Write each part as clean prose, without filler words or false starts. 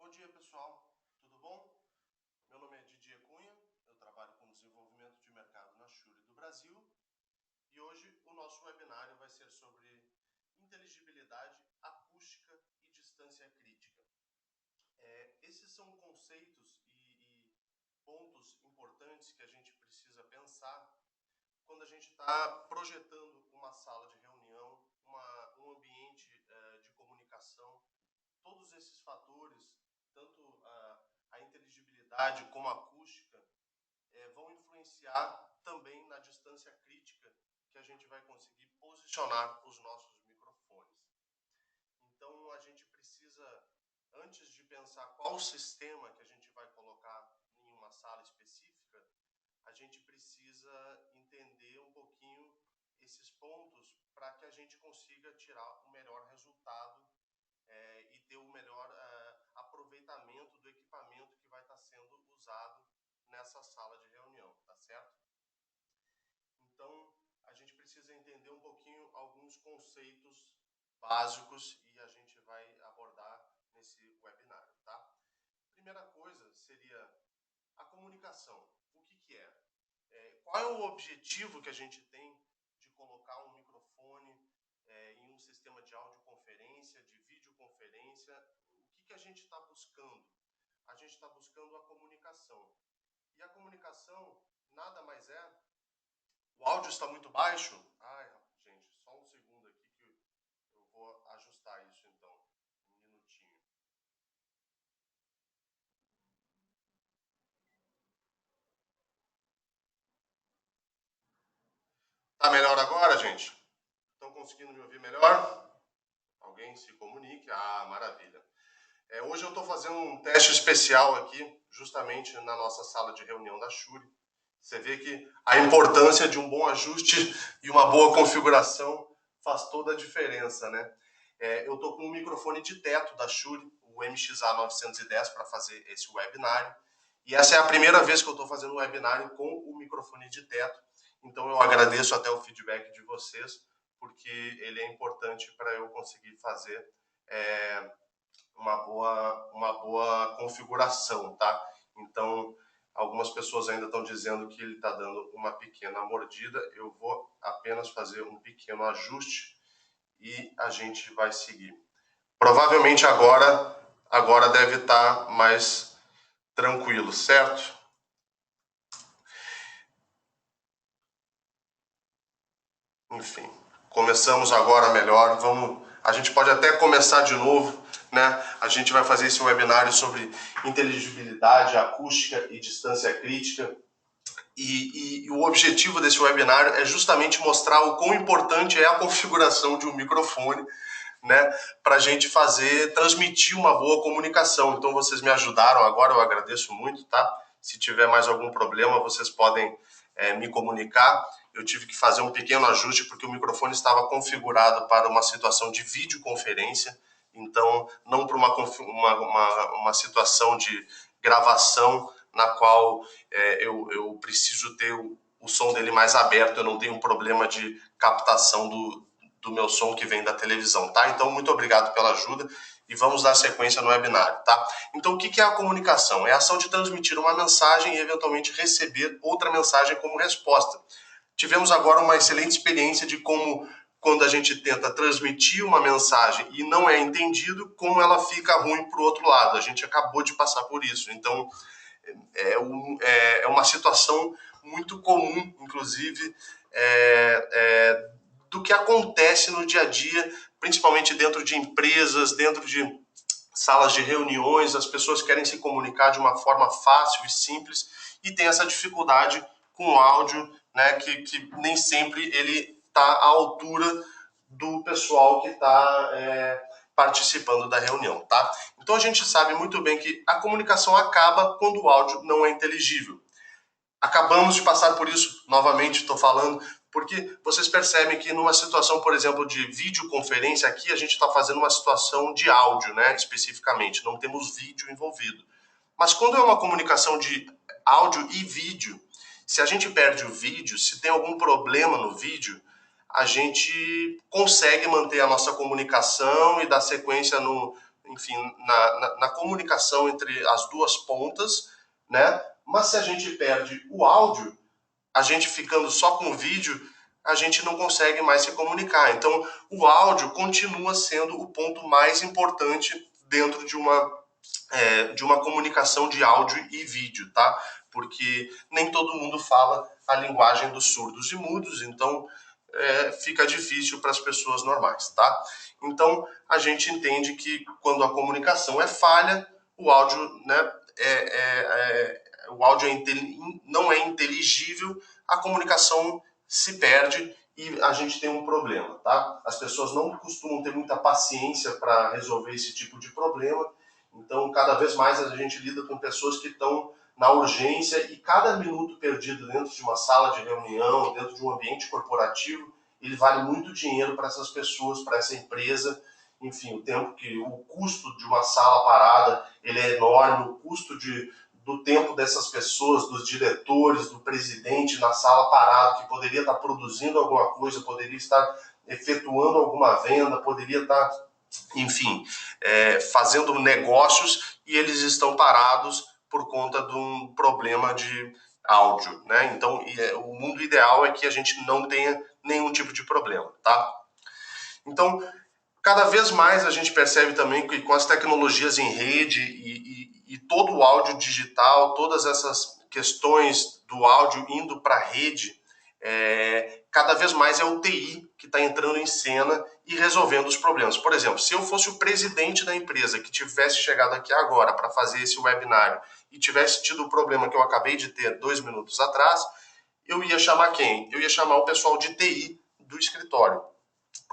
Bom dia, pessoal. Tudo bom? Meu nome é Didier Cunha, eu trabalho com desenvolvimento de mercado na Shure do Brasil e hoje o nosso webinário vai ser sobre inteligibilidade acústica e distância crítica. Esses são conceitos e pontos importantes que a gente precisa pensar quando a gente está projetando uma sala de reunião, um ambiente de comunicação. Todos esses fatores, tanto a inteligibilidade como a acústica, vão influenciar também na distância crítica que a gente vai conseguir posicionar os nossos microfones. Então, a gente precisa, antes de pensar qual sistema que a gente vai colocar em uma sala específica, a gente precisa entender um pouquinho esses pontos para que a gente consiga tirar o melhor resultado e ter o melhor aproveitamento do equipamento que vai estar sendo usado nessa sala de reunião, tá certo? Então, a gente precisa entender um pouquinho alguns conceitos básicos e a gente vai abordar nesse webinário, tá? Primeira coisa seria a comunicação. O que é? Qual é o objetivo que a gente tem de colocar um microfone em um sistema de audioconferência, de videoconferência? O que a gente está buscando? A gente está buscando a comunicação. E a comunicação nada mais é... O áudio está muito baixo? Ai, gente, só um segundo aqui que eu vou ajustar isso então. Um minutinho. Tá melhor agora, gente? Estão conseguindo me ouvir melhor? Alguém se comunique? Ah, maravilha. Hoje eu estou fazendo um teste especial aqui, justamente na nossa sala de reunião da Shure. Você vê que a importância de um bom ajuste e uma boa configuração faz toda a diferença, né? Eu estou com um microfone de teto da Shure, o MXA910, para fazer esse webinário. E essa é a primeira vez que eu estou fazendo um webinário com o microfone de teto. Então eu agradeço até o feedback de vocês, porque ele é importante para eu conseguir fazer uma boa configuração, tá? Então, algumas pessoas ainda estão dizendo que ele está dando uma pequena mordida. Eu vou apenas fazer um pequeno ajuste e a gente vai seguir. Provavelmente agora deve estar mais tranquilo, certo? Enfim, começamos agora melhor. A gente pode até começar de novo, né? A gente vai fazer esse webinário sobre inteligibilidade acústica e distância crítica. E o objetivo desse webinário é justamente mostrar o quão importante é a configuração de um microfone, né, para a gente transmitir uma boa comunicação. Então vocês me ajudaram agora, eu agradeço muito, tá? Se tiver mais algum problema, vocês podem me comunicar. Eu tive que fazer um pequeno ajuste porque o microfone estava configurado para uma situação de videoconferência, então não para uma situação de gravação na qual eu preciso ter o som dele mais aberto, eu não tenho um problema de captação do meu som que vem da televisão, tá? Então, muito obrigado pela ajuda e vamos dar sequência no webinário, tá? Então, o que é a comunicação? É a ação de transmitir uma mensagem e, eventualmente, receber outra mensagem como resposta. Tivemos agora uma excelente experiência de como, quando a gente tenta transmitir uma mensagem e não é entendido, como ela fica ruim para o outro lado. A gente acabou de passar por isso. Então, é uma situação muito comum, inclusive, do que acontece no dia a dia, principalmente dentro de empresas, dentro de salas de reuniões. As pessoas querem se comunicar de uma forma fácil e simples e tem essa dificuldade com o áudio, né, que nem sempre ele está à altura do pessoal que está participando da reunião, tá? Então a gente sabe muito bem que a comunicação acaba quando o áudio não é inteligível. Acabamos de passar por isso, novamente estou falando, porque vocês percebem que numa situação, por exemplo, de videoconferência, aqui a gente está fazendo uma situação de áudio, né, especificamente, não temos vídeo envolvido. Mas quando é uma comunicação de áudio e vídeo, se a gente perde o vídeo, se tem algum problema no vídeo, a gente consegue manter a nossa comunicação e dar sequência enfim, na comunicação entre as duas pontas, né? Mas se a gente perde o áudio, a gente ficando só com o vídeo, a gente não consegue mais se comunicar. Então, o áudio continua sendo o ponto mais importante dentro de uma comunicação de áudio e vídeo, tá? Porque nem todo mundo fala a linguagem dos surdos e mudos, então fica difícil para as pessoas normais, tá? Então, a gente entende que quando a comunicação é falha, o áudio, né, o áudio não é inteligível, a comunicação se perde e a gente tem um problema, tá? As pessoas não costumam ter muita paciência para resolver esse tipo de problema, então cada vez mais a gente lida com pessoas que estão na urgência e cada minuto perdido dentro de uma sala de reunião, dentro de um ambiente corporativo, ele vale muito dinheiro para essas pessoas, para essa empresa. Enfim, o custo de uma sala parada, ele é enorme, o custo do tempo dessas pessoas, dos diretores, do presidente na sala parado, que poderia estar produzindo alguma coisa, poderia estar efetuando alguma venda, poderia estar, enfim, fazendo negócios, e eles estão parados por conta de um problema de áudio, né? Então, o mundo ideal é que a gente não tenha nenhum tipo de problema, tá? Então, cada vez mais a gente percebe também que com as tecnologias em rede e todo o áudio digital, todas essas questões do áudio indo para a rede, cada vez mais é o TI que está entrando em cena e resolvendo os problemas. Por exemplo, se eu fosse o presidente da empresa que tivesse chegado aqui agora para fazer esse webinário e tivesse tido o problema que eu acabei de ter 2 minutos atrás, eu ia chamar quem? Eu ia chamar o pessoal de TI do escritório.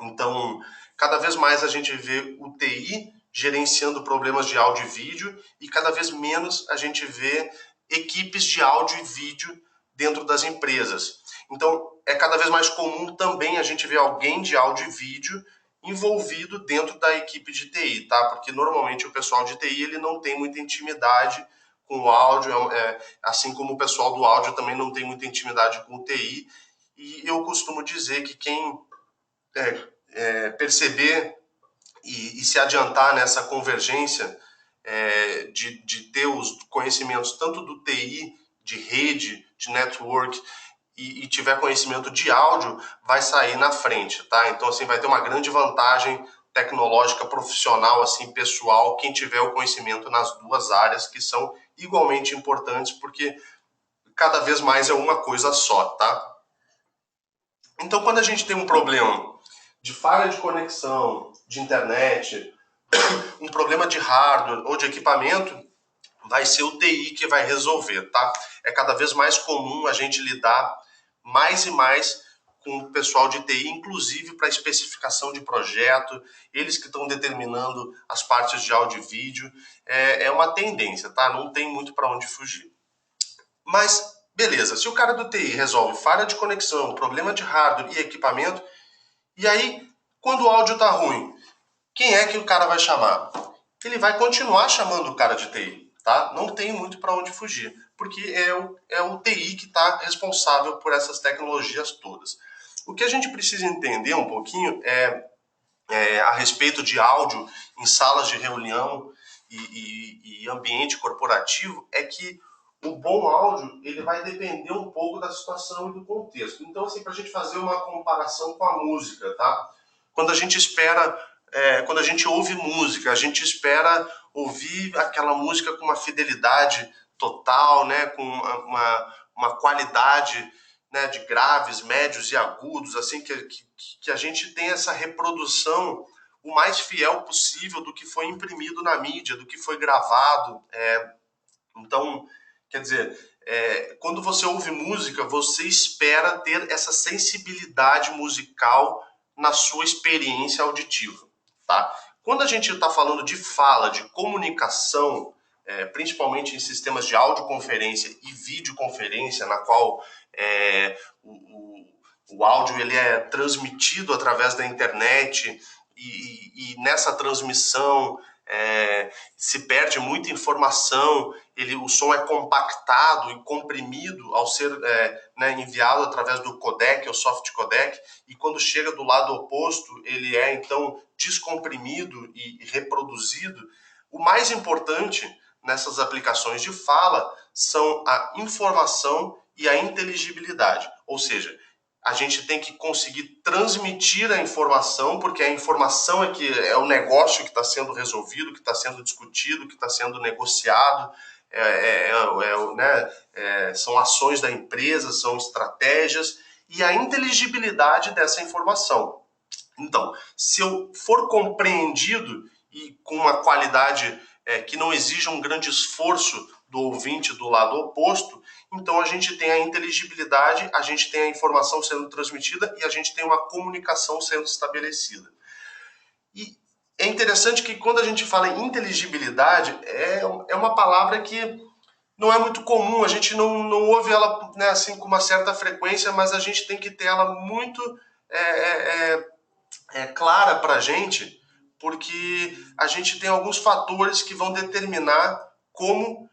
Então, cada vez mais a gente vê o TI gerenciando problemas de áudio e vídeo e cada vez menos a gente vê equipes de áudio e vídeo dentro das empresas. Então, é cada vez mais comum também a gente ver alguém de áudio e vídeo envolvido dentro da equipe de TI, tá? Porque normalmente o pessoal de TI ele não tem muita intimidade com o áudio, assim como o pessoal do áudio também não tem muita intimidade com o TI. E eu costumo dizer que quem perceber e se adiantar nessa convergência de ter os conhecimentos tanto do TI, de rede, de network, e tiver conhecimento de áudio, vai sair na frente, tá? Então, assim, vai ter uma grande vantagem tecnológica, profissional, assim, pessoal, quem tiver o conhecimento nas duas áreas, que são igualmente importantes, porque cada vez mais é uma coisa só, tá? Então, quando a gente tem um problema de falha de conexão, de internet, um problema de hardware ou de equipamento, vai ser o TI que vai resolver, tá? É cada vez mais comum a gente lidar mais e mais com o pessoal de TI, inclusive para especificação de projeto, eles que estão determinando as partes de áudio e vídeo. É uma tendência, tá? Não tem muito para onde fugir. Mas, beleza, se o cara do TI resolve falha de conexão, problema de hardware e equipamento, e aí, quando o áudio tá ruim, quem é que o cara vai chamar? Ele vai continuar chamando o cara de TI, tá? Não tem muito para onde fugir, porque é o TI que está responsável por essas tecnologias todas. O que a gente precisa entender um pouquinho a respeito de áudio em salas de reunião e ambiente corporativo é que o bom áudio ele vai depender um pouco da situação e do contexto. Então, assim, para a gente fazer uma comparação com a música, tá? Quando a gente quando a gente ouve música, a gente espera ouvir aquela música com uma fidelidade total, né? Com uma qualidade, né? De graves, médios e agudos, assim, que a gente tem essa reprodução o mais fiel possível do que foi imprimido na mídia, do que foi gravado. Então, quer dizer, quando você ouve música, você espera ter essa sensibilidade musical na sua experiência auditiva, tá? Quando a gente está falando de fala, de comunicação, principalmente em sistemas de audioconferência e videoconferência, na qual o áudio ele é transmitido através da internet e nessa transmissão se perde muita informação, o som é compactado e comprimido ao ser enviado através do codec, ou soft codec, e quando chega do lado oposto, ele é então descomprimido e reproduzido. O mais importante nessas aplicações de fala são a informação e a inteligibilidade, ou seja, a gente tem que conseguir transmitir a informação, porque a informação é que é o negócio que está sendo resolvido, que está sendo discutido, que está sendo negociado, são ações da empresa, são estratégias, e a inteligibilidade dessa informação. Então, se eu for compreendido e com uma qualidade que não exija um grande esforço do ouvinte do lado oposto, então a gente tem a inteligibilidade, a gente tem a informação sendo transmitida e a gente tem uma comunicação sendo estabelecida. E é interessante que quando a gente fala em inteligibilidade, é uma palavra que não é muito comum, a gente não ouve ela assim com uma certa frequência, mas a gente tem que ter ela muito clara para a gente, porque a gente tem alguns fatores que vão determinar como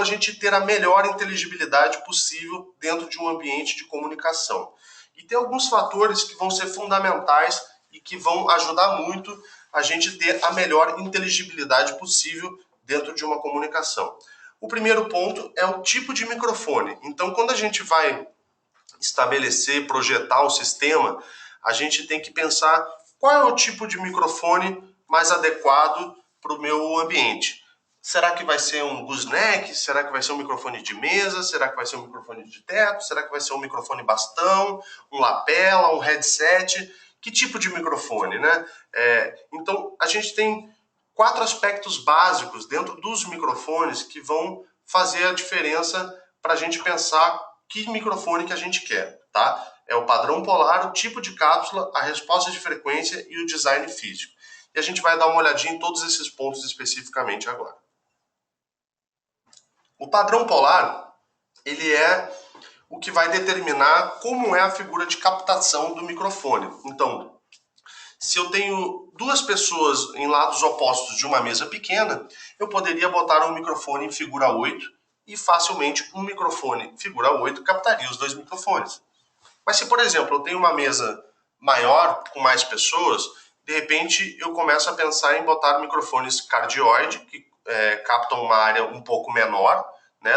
a gente ter a melhor inteligibilidade possível dentro de um ambiente de comunicação. E tem alguns fatores que vão ser fundamentais e que vão ajudar muito a gente ter a melhor inteligibilidade possível dentro de uma comunicação. O primeiro ponto é o tipo de microfone. Então, quando a gente vai estabelecer, projetar um sistema, a gente tem que pensar qual é o tipo de microfone mais adequado para o meu ambiente. Será que vai ser um gooseneck? Será que vai ser um microfone de mesa? Será que vai ser um microfone de teto? Será que vai ser um microfone bastão? Um lapela? Um headset? Que tipo de microfone, né? Então, a gente tem 4 aspectos básicos dentro dos microfones que vão fazer a diferença para a gente pensar que microfone que a gente quer, tá? É o padrão polar, o tipo de cápsula, a resposta de frequência e o design físico. E a gente vai dar uma olhadinha em todos esses pontos especificamente agora. O padrão polar, ele é o que vai determinar como é a figura de captação do microfone. Então, se eu tenho 2 pessoas em lados opostos de uma mesa pequena, eu poderia botar um microfone em figura 8 e facilmente um microfone figura 8 captaria os 2 microfones. Mas se, por exemplo, eu tenho uma mesa maior, com mais pessoas, de repente eu começo a pensar em botar microfones cardioide, que captam uma área um pouco menor, né,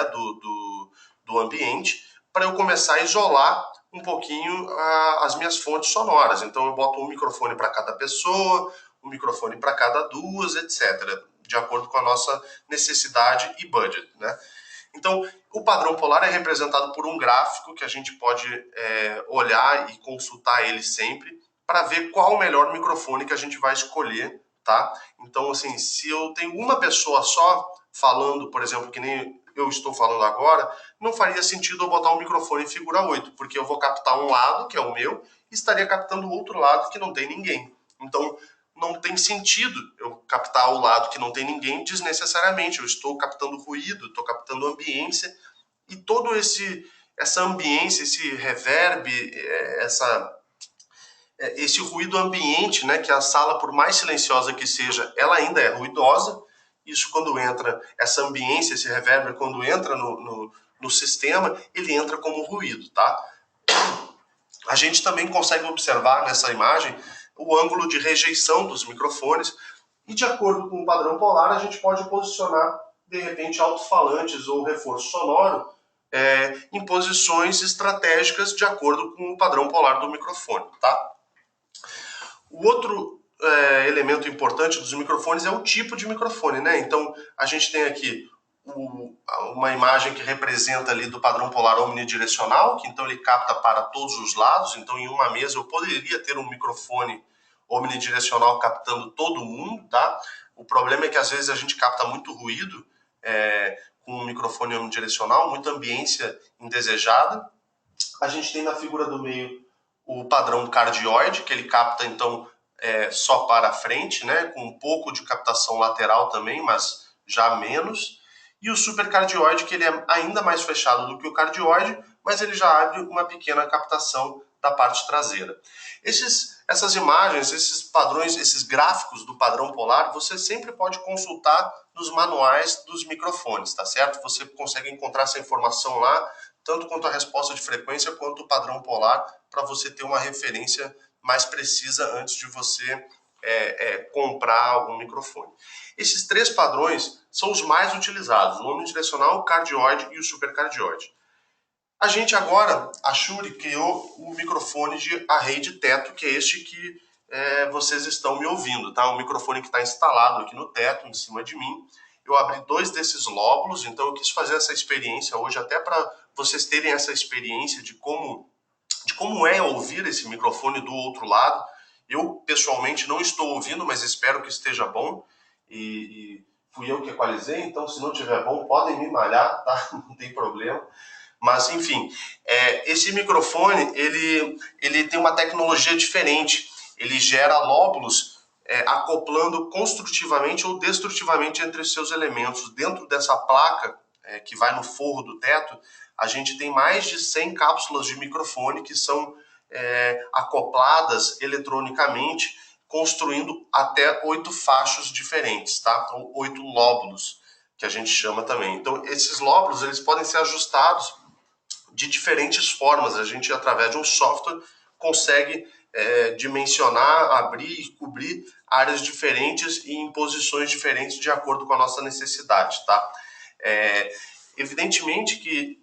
do ambiente, para eu começar a isolar um pouquinho as minhas fontes sonoras. Então eu boto um microfone para cada pessoa, um microfone para cada 2, etc., de acordo com a nossa necessidade e budget, né? Então, o padrão polar é representado por um gráfico que a gente pode olhar e consultar ele sempre para ver qual o melhor microfone que a gente vai escolher, tá? Então, assim, se eu tenho uma pessoa só falando, por exemplo, que nem eu estou falando agora, não faria sentido eu botar um microfone em figura 8, porque eu vou captar um lado, que é o meu, e estaria captando o outro lado, que não tem ninguém. Então, não tem sentido eu captar o lado que não tem ninguém desnecessariamente. Eu estou captando ruído, estou captando ambiência, e todo essa ambiência, esse reverb, esse ruído ambiente, né, que a sala, por mais silenciosa que seja, ela ainda é ruidosa. Isso quando entra, essa ambiência, esse reverb, quando entra no sistema, ele entra como ruído, tá? A gente também consegue observar nessa imagem o ângulo de rejeição dos microfones e, de acordo com o padrão polar, a gente pode posicionar, de repente, alto-falantes ou reforço sonoro em posições estratégicas de acordo com o padrão polar do microfone, tá? O outro elemento importante dos microfones é o tipo de microfone, né? Então, a gente tem aqui uma imagem que representa ali do padrão polar omnidirecional, que então ele capta para todos os lados. Então, em uma mesa eu poderia ter um microfone omnidirecional captando todo mundo, tá? O problema é que às vezes a gente capta muito ruído com um microfone omnidirecional, muita ambiência indesejada. A gente tem na figura do meio o padrão cardioide, que ele capta então só para a frente, né? Com um pouco de captação lateral também, mas já menos. E o supercardioide, que ele é ainda mais fechado do que o cardioide, mas ele já abre uma pequena captação da parte traseira. Essas Essas imagens, esses padrões, esses gráficos do padrão polar, você sempre pode consultar nos manuais dos microfones, tá certo? Você consegue encontrar essa informação lá, tanto quanto a resposta de frequência quanto o padrão polar, para você ter uma referência mais precisa antes de você comprar algum microfone. Esses 3 padrões são os mais utilizados, o omnidirecional, o cardioide e o supercardioide. A gente agora, a Shure criou o microfone de array de teto, que é este que vocês estão me ouvindo, tá? Um microfone que está instalado aqui no teto, em cima de mim. Eu abri 2 desses lóbulos, então eu quis fazer essa experiência hoje, até para vocês terem essa experiência de como é ouvir esse microfone do outro lado. Eu, pessoalmente, não estou ouvindo, mas espero que esteja bom. E fui eu que equalizei, então se não estiver bom, podem me malhar, tá? Não tem problema. Mas, enfim, esse microfone, ele tem uma tecnologia diferente. Ele gera lóbulos acoplando construtivamente ou destrutivamente entre os seus elementos. Dentro dessa placa que vai no forro do teto, a gente tem mais de 100 cápsulas de microfone que são acopladas eletronicamente, construindo até 8 fachos diferentes, tá? Ou 8 lóbulos, que a gente chama também. Então, esses lóbulos, eles podem ser ajustados de diferentes formas. A gente, através de um software, consegue dimensionar, abrir e cobrir áreas diferentes e em posições diferentes de acordo com a nossa necessidade, tá? Evidentemente que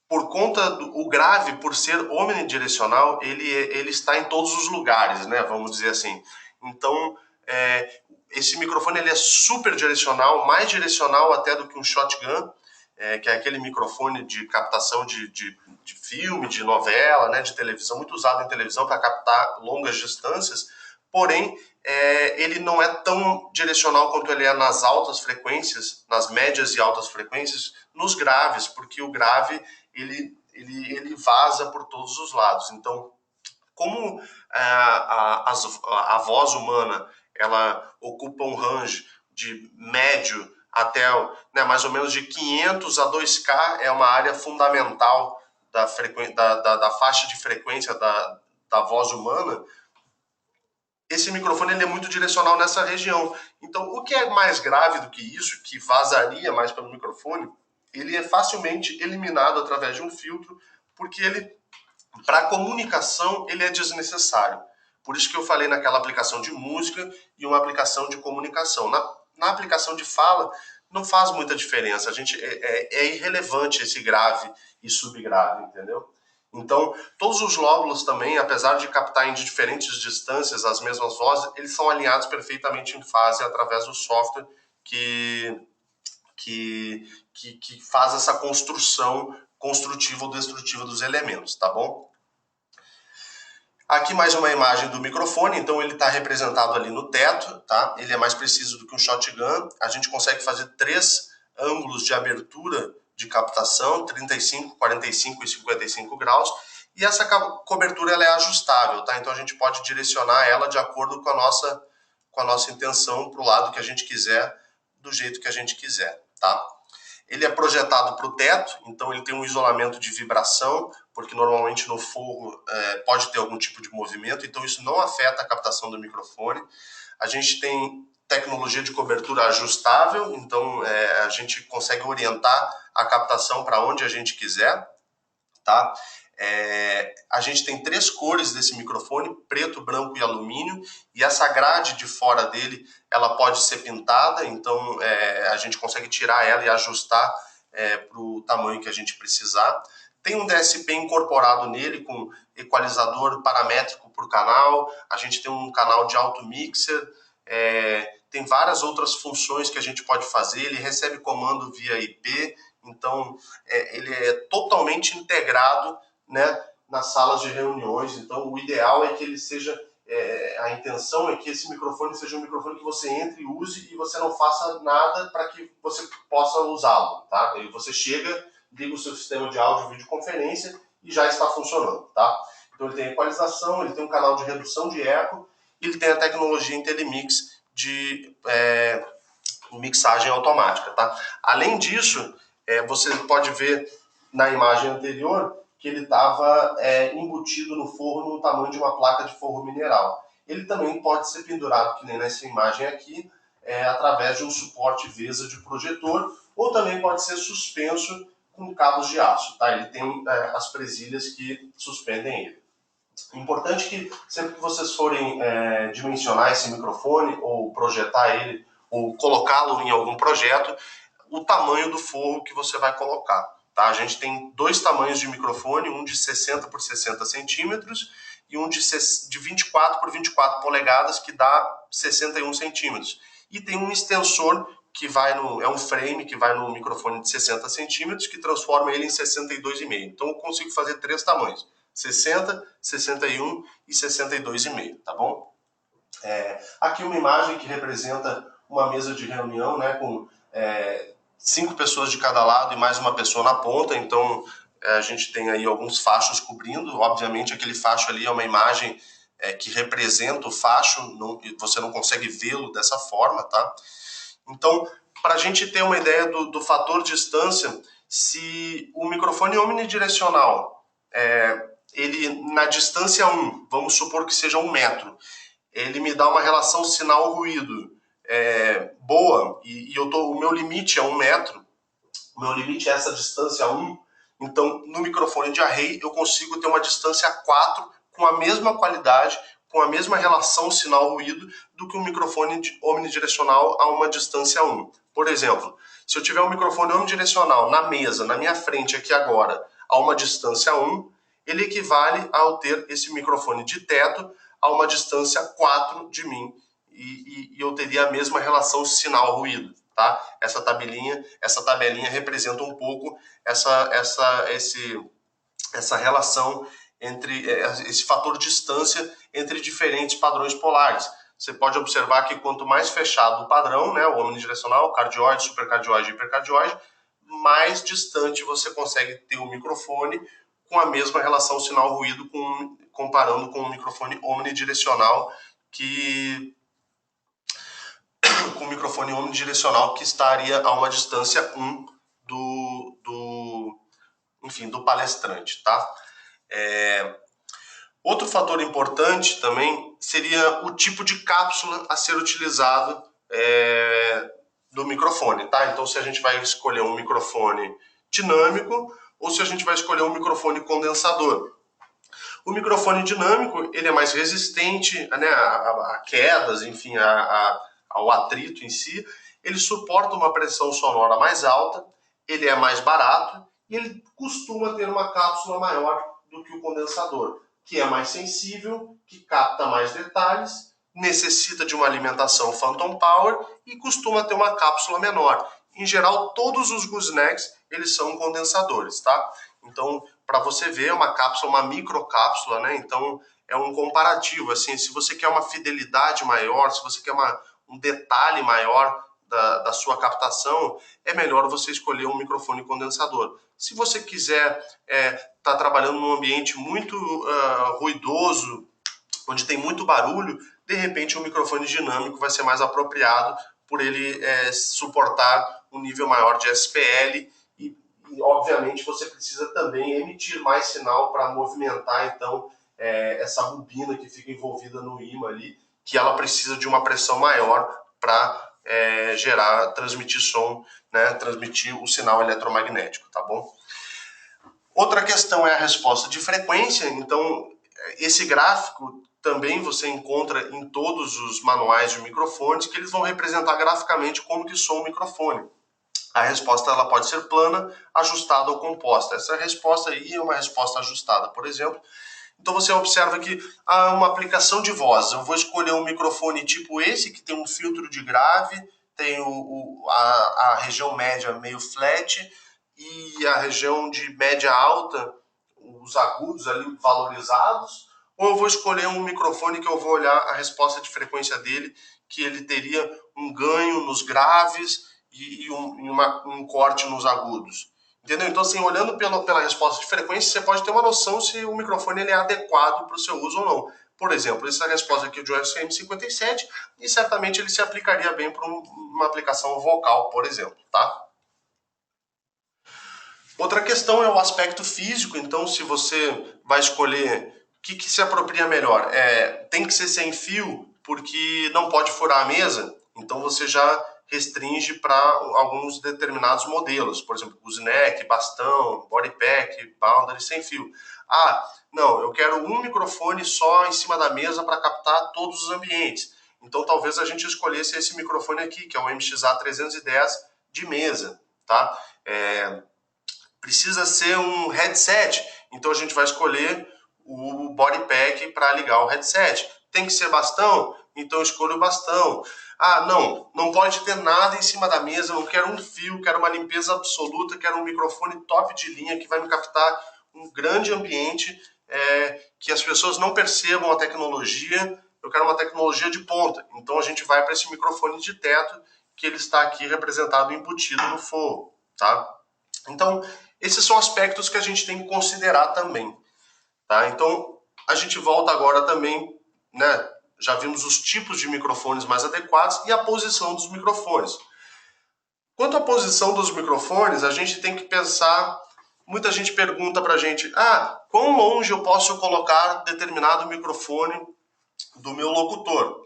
por conta do grave, por ser omnidirecional, ele está em todos os lugares, né? Vamos dizer assim. Então, esse microfone ele é super direcional, mais direcional até do que um shotgun, que é aquele microfone de captação de filme, de novela, né, de televisão, muito usado em televisão para captar longas distâncias, porém, ele não é tão direcional quanto ele é nas altas frequências, nas médias e altas frequências, nos graves, porque o grave ele vaza por todos os lados. Então, como a voz humana ela ocupa um range de médio até mais ou menos de 500 a 2K, é uma área fundamental da faixa de frequência da voz humana, esse microfone ele é muito direcional nessa região. Então, o que é mais grave do que isso, que vazaria mais pelo microfone, ele é facilmente eliminado através de um filtro, porque ele, para comunicação, ele é desnecessário. Por isso que eu falei naquela aplicação de música e uma aplicação de comunicação. Na aplicação de fala, não faz muita diferença. É irrelevante esse grave e subgrave, entendeu? Então, todos os lóbulos também, apesar de captar em diferentes distâncias as mesmas vozes, eles são alinhados perfeitamente em fase através do software que faz essa construção construtiva ou destrutiva dos elementos, tá bom? Aqui mais uma imagem do microfone, então ele está representado ali no teto, tá? Ele é mais preciso do que um shotgun. A gente consegue fazer 3 ângulos de abertura de captação, 35, 45 e 55 graus. E essa cobertura ela é ajustável, tá? Então a gente pode direcionar ela de acordo com a nossa intenção para o lado que a gente quiser, do jeito que a gente quiser, tá? Ele é projetado para o teto, então ele tem um isolamento de vibração, porque normalmente no forro pode ter algum tipo de movimento, então isso não afeta a captação do microfone. A gente tem tecnologia de cobertura ajustável, então a gente consegue orientar a captação para onde a gente quiser, tá? A gente tem 3 cores desse microfone, preto, branco e alumínio, e essa grade de fora dele, ela pode ser pintada, então a gente consegue tirar ela e ajustar para o tamanho que a gente precisar. Tem um DSP incorporado nele com equalizador paramétrico por canal, a gente tem um canal de auto mixer, tem várias outras funções que a gente pode fazer, ele recebe comando via IP, então ele é totalmente integrado, né, nas salas de reuniões. Então o ideal é que ele seja, a intenção é que esse microfone seja um microfone que você entre e use e você não faça nada para que você possa usá-lo, tá? E você chega, liga o seu sistema de áudio e videoconferência e já está funcionando, tá? Então ele tem equalização, ele tem um canal de redução de eco, ele tem a tecnologia IntelliMix de mixagem automática, tá? Além disso, você pode ver na imagem anterior que ele estava embutido no forro no tamanho de uma placa de forro mineral. Ele também pode ser pendurado, que nem nessa imagem aqui, através de um suporte VESA de projetor, ou também pode ser suspenso com cabos de aço, tá? Ele tem as presilhas que suspendem ele. Importante que sempre que vocês forem dimensionar esse microfone, ou projetar ele, ou colocá-lo em algum projeto, o tamanho do forro que você vai colocar. Tá? A gente tem dois tamanhos de microfone, um de 60 por 60 centímetros e um de 24 por 24 polegadas, que dá 61 centímetros. E tem um extensor que vai é um frame que vai no microfone de 60 centímetros, que transforma ele em 62,5. Então eu consigo fazer três tamanhos: 60, 61 e 62,5, tá bom? Aqui uma imagem que representa uma mesa de reunião, né, com 5 pessoas de cada lado e mais uma pessoa na ponta. Então a gente tem aí alguns fachos cobrindo. Obviamente aquele facho ali é uma imagem que representa o facho, você não consegue vê-lo dessa forma, tá? Então, para a gente ter uma ideia do fator distância, se o microfone omnidirecional, ele na distância 1, vamos supor que seja 1 metro, ele me dá uma relação sinal-ruído boa, e o meu limite é 1 metro, o meu limite é essa distância 1, então no microfone de array eu consigo ter uma distância 4 com a mesma qualidade, com a mesma relação sinal-ruído do que um microfone omnidirecional a uma distância 1. Por exemplo, se eu tiver um microfone omnidirecional na mesa, na minha frente aqui agora, a uma distância 1, ele equivale ao ter esse microfone de teto a uma distância 4 de mim, e eu teria a mesma relação sinal-ruído. Tá? Essa tabelinha representa um pouco essa relação entre esse fator de distância entre diferentes padrões polares. Você pode observar que quanto mais fechado o padrão, né, o omnidirecional, cardioide, supercardioide e hipercardioide, mais distante você consegue ter o microfone com a mesma relação sinal-ruído, comparando com o microfone omnidirecional com o microfone omnidirecional que estaria a uma distância 1 do palestrante, tá? Outro fator importante também seria o tipo de cápsula a ser utilizado do microfone, tá? Então, se a gente vai escolher um microfone dinâmico ou se a gente vai escolher um microfone condensador. O microfone dinâmico, ele é mais resistente, né, a quedas, enfim, ao atrito em si. Ele suporta uma pressão sonora mais alta, ele é mais barato e ele costuma ter uma cápsula maior do que o condensador, que é mais sensível, que capta mais detalhes, necessita de uma alimentação phantom power e costuma ter uma cápsula menor. Em geral, todos os goosenecks, eles são condensadores, tá? Então, para você ver, uma cápsula, uma microcápsula, né? Então, é um comparativo, assim, se você quer uma fidelidade maior, se você quer um detalhe maior da sua captação, é melhor você escolher um microfone condensador. Se você quiser tá trabalhando num ambiente muito ruidoso, onde tem muito barulho, de repente um microfone dinâmico vai ser mais apropriado por ele suportar um nível maior de SPL e obviamente você precisa também emitir mais sinal para movimentar então essa bobina que fica envolvida no ímã ali, que ela precisa de uma pressão maior para transmitir som, né, transmitir o sinal eletromagnético, tá bom? Outra questão é a resposta de frequência. Então, esse gráfico também você encontra em todos os manuais de microfones, que eles vão representar graficamente como que soa o microfone. A resposta ela pode ser plana, ajustada ou composta. Essa resposta aí é uma resposta ajustada, por exemplo. Então você observa que uma aplicação de voz. Eu vou escolher um microfone tipo esse, que tem um filtro de grave, tem a região média meio flat e a região de média alta, os agudos ali valorizados. Ou eu vou escolher um microfone que eu vou olhar a resposta de frequência dele, que ele teria um ganho nos graves e um corte nos agudos. Entendeu? Então, assim, olhando pela resposta de frequência, você pode ter uma noção se o microfone ele é adequado para o seu uso ou não. Por exemplo, essa resposta aqui do SM57, e certamente ele se aplicaria bem para uma aplicação vocal, por exemplo, tá? Outra questão é o aspecto físico, então se você vai escolher o que se apropria melhor, tem que ser sem fio, porque não pode furar a mesa, então você já restringe para alguns determinados modelos, por exemplo, gooseneck, bastão, bodypack, boundary sem fio. Ah, não, eu quero um microfone só em cima da mesa para captar todos os ambientes. Então talvez a gente escolhesse esse microfone aqui, que é o MXA310 de mesa, tá? Precisa ser um headset, então a gente vai escolher o bodypack para ligar o headset. Tem que ser bastão, então eu escolho o bastão. Ah, não pode ter nada em cima da mesa, não quero um fio, quero uma limpeza absoluta, quero um microfone top de linha que vai me captar um grande ambiente, que as pessoas não percebam a tecnologia. Eu quero uma tecnologia de ponta, então a gente vai para esse microfone de teto, que ele está aqui representado, embutido no forro, tá? Então, esses são aspectos que a gente tem que considerar também, tá? Então, a gente volta agora também, né? Já vimos os tipos de microfones mais adequados e a posição dos microfones. Quanto à posição dos microfones, a gente tem que pensar. Muita gente pergunta pra gente: quão longe eu posso colocar determinado microfone do meu locutor?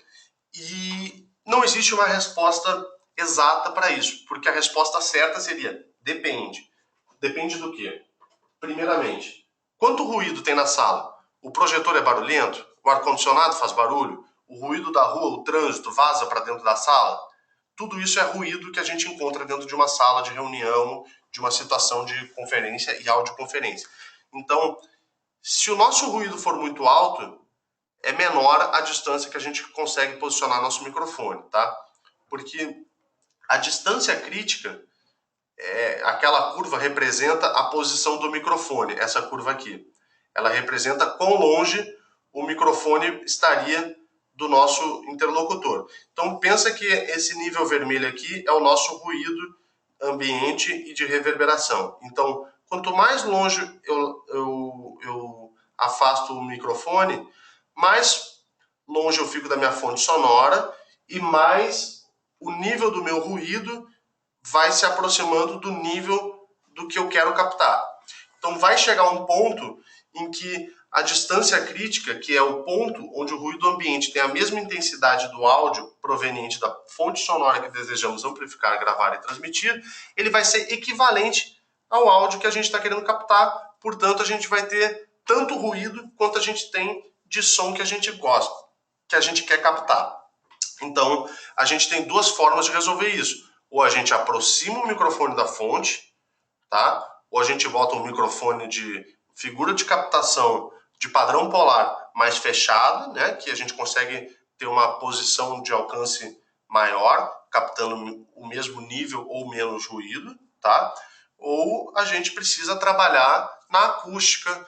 E não existe uma resposta exata para isso, porque a resposta certa seria: depende. Depende do quê? Primeiramente, quanto ruído tem na sala? O projetor é barulhento? O ar-condicionado faz barulho? O ruído da rua, o trânsito, vaza para dentro da sala? Tudo isso é ruído que a gente encontra dentro de uma sala de reunião, de uma situação de conferência e audioconferência. Então, se o nosso ruído for muito alto, é menor a distância que a gente consegue posicionar nosso microfone, tá? Porque a distância crítica, aquela curva representa a posição do microfone, essa curva aqui. Ela representa quão longe o microfone estaria do nosso interlocutor. Então pensa que esse nível vermelho aqui é o nosso ruído ambiente e de reverberação. Então, quanto mais longe eu afasto o microfone, mais longe eu fico da minha fonte sonora e mais o nível do meu ruído vai se aproximando do nível do que eu quero captar. Então vai chegar um ponto em que a distância crítica, que é o ponto onde o ruído ambiente tem a mesma intensidade do áudio proveniente da fonte sonora que desejamos amplificar, gravar e transmitir, ele vai ser equivalente ao áudio que a gente está querendo captar. Portanto, a gente vai ter tanto ruído quanto a gente tem de som que a gente gosta, que a gente quer captar. Então, a gente tem duas formas de resolver isso. Ou a gente aproxima o microfone da fonte, tá? Ou a gente bota um microfone de figura de captação de padrão polar mais fechado, né? Que a gente consegue ter uma posição de alcance maior, captando o mesmo nível ou menos ruído, tá? Ou a gente precisa trabalhar na acústica,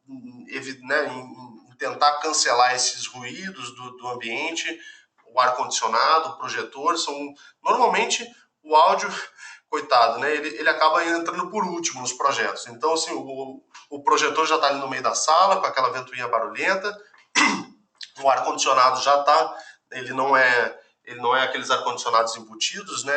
em tentar cancelar esses ruídos do ambiente. O ar-condicionado, o projetor, normalmente o áudio, coitado, né? Ele acaba entrando por último nos projetos. Então, assim, o projetor já está ali no meio da sala, com aquela ventoinha barulhenta, o ar-condicionado já está, ele não é aqueles ar-condicionados embutidos, né?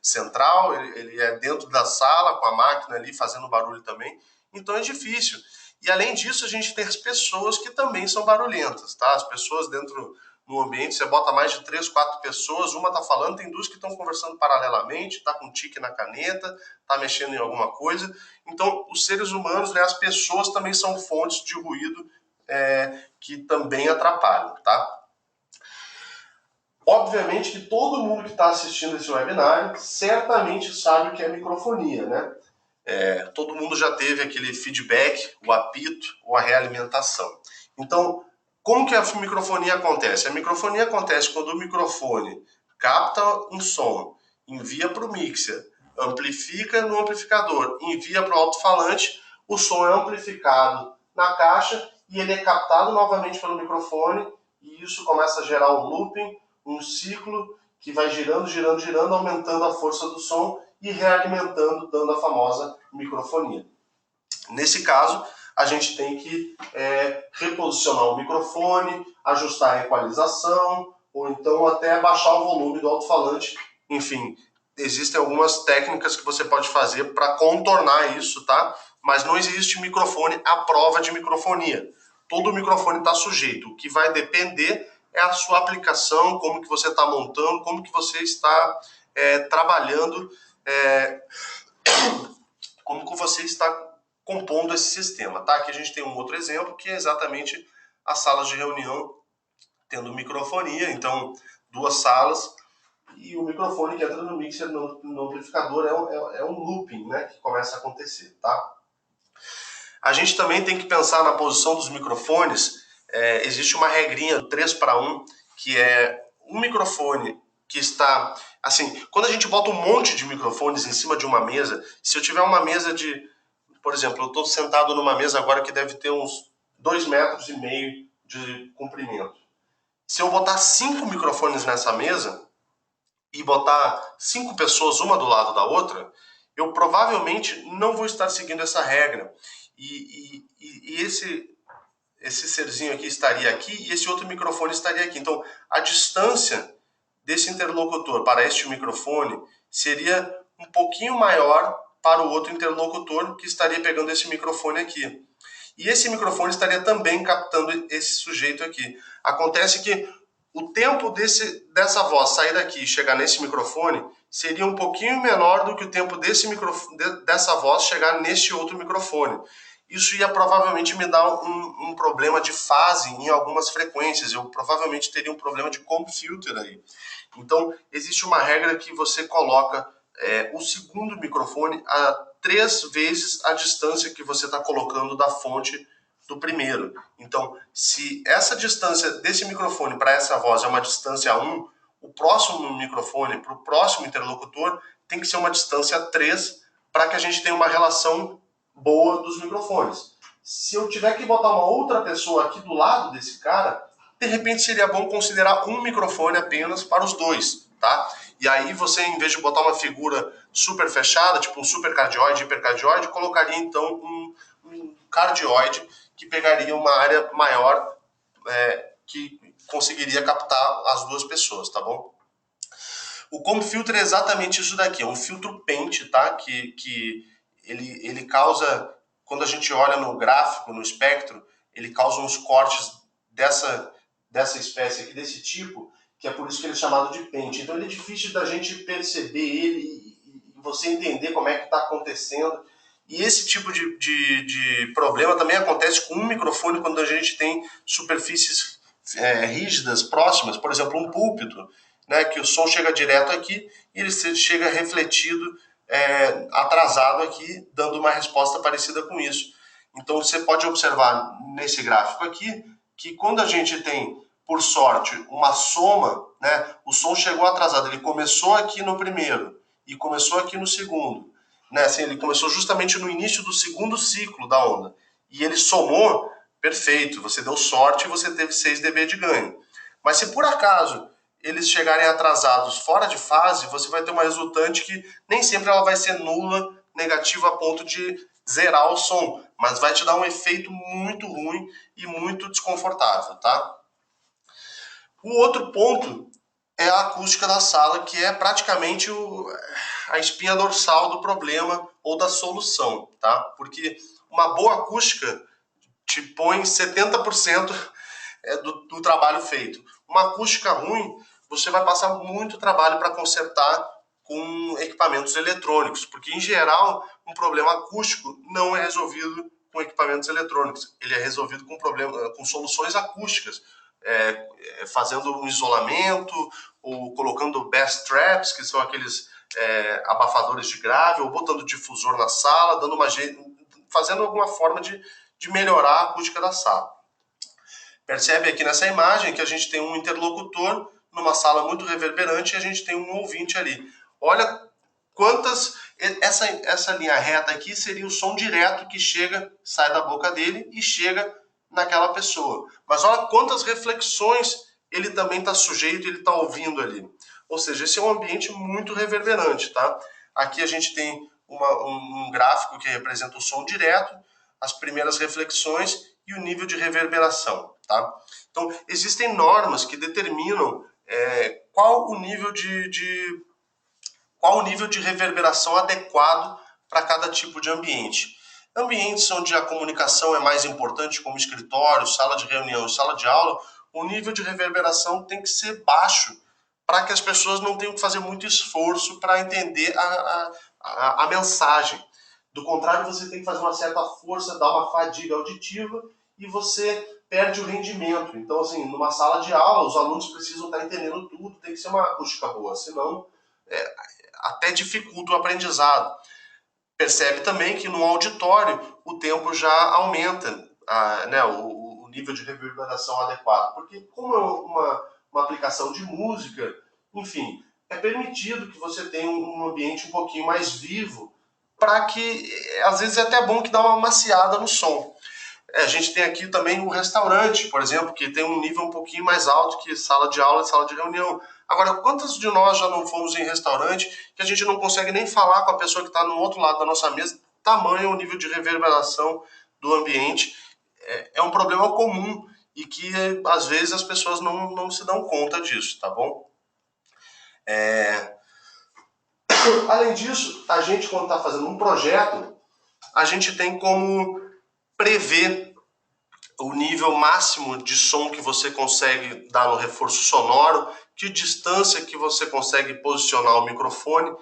Central, ele é dentro da sala, com a máquina ali fazendo barulho também. Então é difícil. E além disso, a gente tem as pessoas que também são barulhentas, tá? As pessoas dentro no ambiente, você bota mais de 3, 4 pessoas, uma tá falando, tem duas que estão conversando paralelamente, tá com tique na caneta, tá mexendo em alguma coisa. Então, os seres humanos, né, as pessoas também são fontes de ruído que também atrapalham, tá? Obviamente que todo mundo que está assistindo esse webinário certamente sabe o que é microfonia, né? Todo mundo já teve aquele feedback, o apito ou a realimentação. Então, como que a microfonia acontece? A microfonia acontece quando o microfone capta um som, envia para o mixer, amplifica no amplificador, envia para o alto-falante, o som é amplificado na caixa e ele é captado novamente pelo microfone e isso começa a gerar um looping, um ciclo que vai girando, girando, girando, aumentando a força do som e realimentando, dando a famosa microfonia. Nesse caso, a gente tem que reposicionar o microfone, ajustar a equalização, ou então até baixar o volume do alto-falante, enfim, existem algumas técnicas que você pode fazer para contornar isso, tá? Mas não existe microfone à prova de microfonia. Todo microfone está sujeito. O que vai depender é a sua aplicação, como que você está montando, como que você está trabalhando, como que você está compondo esse sistema, tá? Aqui a gente tem um outro exemplo, que é exatamente as salas de reunião tendo microfonia, então 2 salas, e o microfone que entra no mixer, no amplificador, é um looping, né, que começa a acontecer, tá? A gente também tem que pensar na posição dos microfones. Existe uma regrinha 3:1, que é um microfone que está... Assim, quando a gente bota um monte de microfones em cima de uma mesa, se eu tiver uma mesa de... Por exemplo, eu estou sentado numa mesa agora que deve ter uns 2,5 metros de comprimento. Se eu botar 5 microfones nessa mesa e botar 5 pessoas uma do lado da outra, eu provavelmente não vou estar seguindo essa regra. E esse serzinho aqui estaria aqui e esse outro microfone estaria aqui. Então, a distância desse interlocutor para este microfone seria um pouquinho maior para o outro interlocutor que estaria pegando esse microfone aqui. E esse microfone estaria também captando esse sujeito aqui. Acontece que o tempo dessa voz sair daqui e chegar nesse microfone seria um pouquinho menor do que o tempo dessa voz chegar neste outro microfone. Isso ia provavelmente me dar um problema de fase em algumas frequências. Eu provavelmente teria um problema de comb filter aí. Então, existe uma regra que você coloca o segundo microfone a 3 vezes a distância que você está colocando da fonte do primeiro. Então, se essa distância desse microfone para essa voz é uma distância 1, o próximo microfone para o próximo interlocutor tem que ser uma distância 3 para que a gente tenha uma relação boa dos microfones. Se eu tiver que botar uma outra pessoa aqui do lado desse cara, de repente seria bom considerar um microfone apenas para os dois, tá? E aí você, em vez de botar uma figura super fechada, tipo um supercardioide, hipercardioide, colocaria então um cardioide que pegaria uma área maior, que conseguiria captar as duas pessoas, tá bom? O comb filter é exatamente isso daqui, é um filtro pente, tá? Que ele causa, quando a gente olha no gráfico, no espectro, ele causa uns cortes dessa espécie aqui, desse tipo, que é por isso que ele é chamado de pente. Então ele é difícil da gente perceber ele e você entender como é que está acontecendo. E esse tipo de problema também acontece com um microfone quando a gente tem superfícies rígidas, próximas, por exemplo, um púlpito, né, que o som chega direto aqui e ele chega refletido, atrasado aqui, dando uma resposta parecida com isso. Então você pode observar nesse gráfico aqui que quando a gente tem, por sorte, uma soma, né, o som chegou atrasado, ele começou aqui no primeiro e começou aqui no segundo. Né, assim, ele começou justamente no início do segundo ciclo da onda. E ele somou, perfeito, você deu sorte e você teve 6 dB de ganho. Mas se por acaso eles chegarem atrasados fora de fase, você vai ter uma resultante que nem sempre ela vai ser nula, negativa a ponto de zerar o som, mas vai te dar um efeito muito ruim e muito desconfortável, tá? O outro ponto é a acústica da sala, que é praticamente a espinha dorsal do problema ou da solução, tá? Porque uma boa acústica te põe 70% do trabalho feito. Uma acústica ruim, você vai passar muito trabalho para consertar com equipamentos eletrônicos, porque em geral um problema acústico não é resolvido com equipamentos eletrônicos, ele é resolvido com soluções acústicas, fazendo um isolamento ou colocando bass traps, que são aqueles abafadores de grave, ou botando difusor na sala, fazendo alguma forma de melhorar a acústica da sala. Percebe aqui nessa imagem que a gente tem um interlocutor numa sala muito reverberante e a gente tem um ouvinte ali. Olha quantas... Essa linha reta aqui seria o som direto que chega, sai da boca dele e chega naquela pessoa. Mas olha quantas reflexões ele também está sujeito, ele está ouvindo ali. Ou seja, esse é um ambiente muito reverberante, tá? Aqui a gente tem um gráfico que representa o som direto, as primeiras reflexões e o nível de reverberação, tá? Então, existem normas que determinam qual o nível qual o nível de reverberação adequado para cada tipo de ambiente. Ambientes onde a comunicação é mais importante, como escritório, sala de reunião e sala de aula, o nível de reverberação tem que ser baixo, para que as pessoas não tenham que fazer muito esforço para entender a mensagem. Do contrário, você tem que fazer uma certa força, dar uma fadiga auditiva e você perde o rendimento. Então, assim, numa sala de aula, os alunos precisam estar entendendo tudo, tem que ser uma acústica boa, senão até dificulta o aprendizado. Percebe também que no auditório o tempo já aumenta né, o nível de reverberação adequado, porque como é uma aplicação de música, enfim, é permitido que você tenha um ambiente um pouquinho mais vivo, para que, às vezes é até bom que dá uma maciada no som. A gente tem aqui também o restaurante, por exemplo, que tem um nível um pouquinho mais alto que sala de aula e sala de reunião. Agora, quantos de nós já não fomos em restaurante que a gente não consegue nem falar com a pessoa que está no outro lado da nossa mesa, tamanho o nível de reverberação do ambiente? É um problema comum e que, às vezes, as pessoas não se dão conta disso, tá bom? Além disso, a gente, quando está fazendo um projeto, a gente tem como prever o nível máximo de som que você consegue dar no reforço sonoro, que distância que você consegue posicionar o microfone,